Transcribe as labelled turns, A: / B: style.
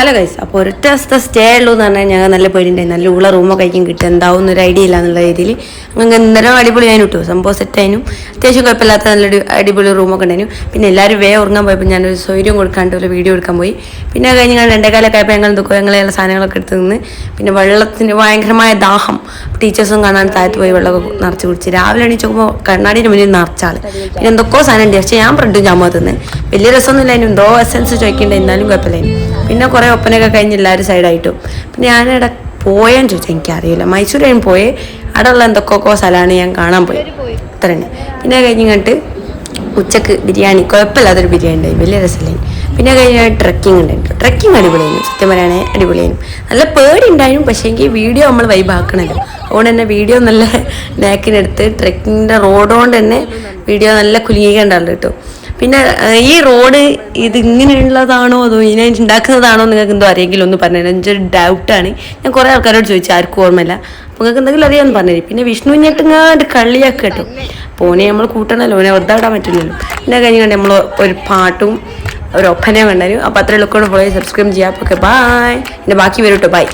A: Hello guys, അപ്പോൾ ഒരൊറ്റ ദിവസത്തെ സ്റ്റേ ഉള്ളൂ എന്ന് പറഞ്ഞാൽ ഞങ്ങൾ നല്ല പേടിയുണ്ടായി. നല്ല ഉള്ള റൂമൊക്കെ കഴിക്കും കിട്ടും, എന്താവും എന്നൊരു ഐഡിയ ഇല്ല എന്നുള്ള രീതിയിൽ അങ്ങനെ ഇന്നലെ അടിപൊളി ആയിരുന്നു കേട്ടോ. സംഭവം സെറ്റായിരുന്നു, അത്യാവശ്യം കുഴപ്പമില്ലാത്ത നല്ലൊരു അടിപൊളി റൂമൊക്കെ ഉണ്ടായിരുന്നു. പിന്നെ എല്ലാവരും ഉറങ്ങാൻ പോയപ്പോൾ ഞാനൊരു സൗകര്യം കൊടുക്കാണ്ട് ഒരു വീഡിയോ എടുക്കാൻ പോയി. പിന്നെ കഴിഞ്ഞ് ഞങ്ങൾ 2:15 ആയപ്പോൾ ഞങ്ങൾ എന്തൊക്കെ ഞങ്ങളെല്ലാം സാധനങ്ങളൊക്കെ എടുത്ത് നിന്ന് പിന്നെ വെള്ളത്തിന് ഭയങ്കരമായ ദാഹം, ടീച്ചേഴ്സും കാണാൻ താഴത്ത് പോയി വെള്ളമൊക്കെ നിറച്ച് കുടിച്ച്. രാവിലെ എണീച്ച് നോക്കുമ്പോൾ കണ്ണാടിൻ്റെ മുന്നിൽ നിറച്ചാൾ. പിന്നെ എന്തൊക്കെയോ സാധനം ഉണ്ട്, പക്ഷേ ഞാൻ ബ്രെഡും ജാമോ തിന്ന്. വലിയ രസമൊന്നുമില്ല, അതിന് എന്തോ എസൻസ് ചോദിക്കേണ്ടത്, എന്നാലും കുഴപ്പമില്ലായിരുന്നു. പിന്നെ കുറേ ഒപ്പനയൊക്കെ കഴിഞ്ഞ് എല്ലാവരും സൈഡായിട്ടും. പിന്നെ ഞാനിവിടെ പോയെന്ന് ചോദിച്ചാൽ എനിക്കറിയില്ല, മൈസൂരിലും പോയി അവിടെയുള്ള എന്തൊക്കെയൊക്കെ സ്ഥലമാണ് ഞാൻ കാണാൻ പോയി, അത്ര തന്നെ. പിന്നെ കഴിഞ്ഞിട്ട് ഉച്ചക്ക് ബിരിയാണി, കുഴപ്പമില്ലാത്തൊരു ബിരിയാണി ഉണ്ടായി, വലിയ രസമില്ലായി. പിന്നെ കഴിഞ്ഞ ട്രക്കിംഗ് ഉണ്ടായിരുന്നു. ട്രക്കിംഗ് അടിപൊളിയായിരുന്നു, സത്യം പറയുകയാണെങ്കിൽ അടിപൊളിയായിരുന്നു. നല്ല പേടി ഉണ്ടായിരുന്നു, പക്ഷേ എങ്കിൽ വീഡിയോ നമ്മൾ വൈബാക്കണമല്ലോ. അതുകൊണ്ട് തന്നെ വീഡിയോ നല്ല നാക്കിനെടുത്ത് ട്രക്കിങ്ങിൻ്റെ റോഡ് കൊണ്ട് തന്നെ വീഡിയോ നല്ല കുലുങ്ങിക്കണ്ടല്ലോ കേട്ടോ. പിന്നെ ഈ റോഡ് ഇത് ഇങ്ങനെയുള്ളതാണോ അതോ ഇതിനായിട്ട് ഉണ്ടാക്കുന്നതാണോ നിങ്ങൾക്ക് എന്തോ അറിയെങ്കിലും ഒന്ന് പറഞ്ഞു തരാം, എനിക്കൊരു ഡൗട്ടാണ്. ഞാൻ കുറേ ആൾക്കാരോട് ചോദിച്ചു, ആർക്കും ഓർമ്മയില്ല. അപ്പോൾ നിങ്ങൾക്ക് എന്തെങ്കിലും അറിയാമെന്ന് പറഞ്ഞുതരും. പിന്നെ വിഷ്ണു ഞെട്ടുങ്ങാണ്ട് കളിയാക്കി കേട്ടോ, പോനെ നമ്മൾ കൂട്ടണമല്ലോ, ഓനെ വെറുതെ വിടാൻ പറ്റില്ലല്ലോ. പിന്നെ കഴിഞ്ഞുകൊണ്ട് നമ്മൾ ഒരു പാട്ടും ഒരു ഒപ്പനയും കണ്ടായിരുന്നു. അപ്പോൾ അത്രയും ലുക്കോട് പോയി സബ്സ്ക്രൈബ് ചെയ്യാം. Okay, bye. പിന്നെ ബാക്കി വരും കേട്ടോ, ബൈ.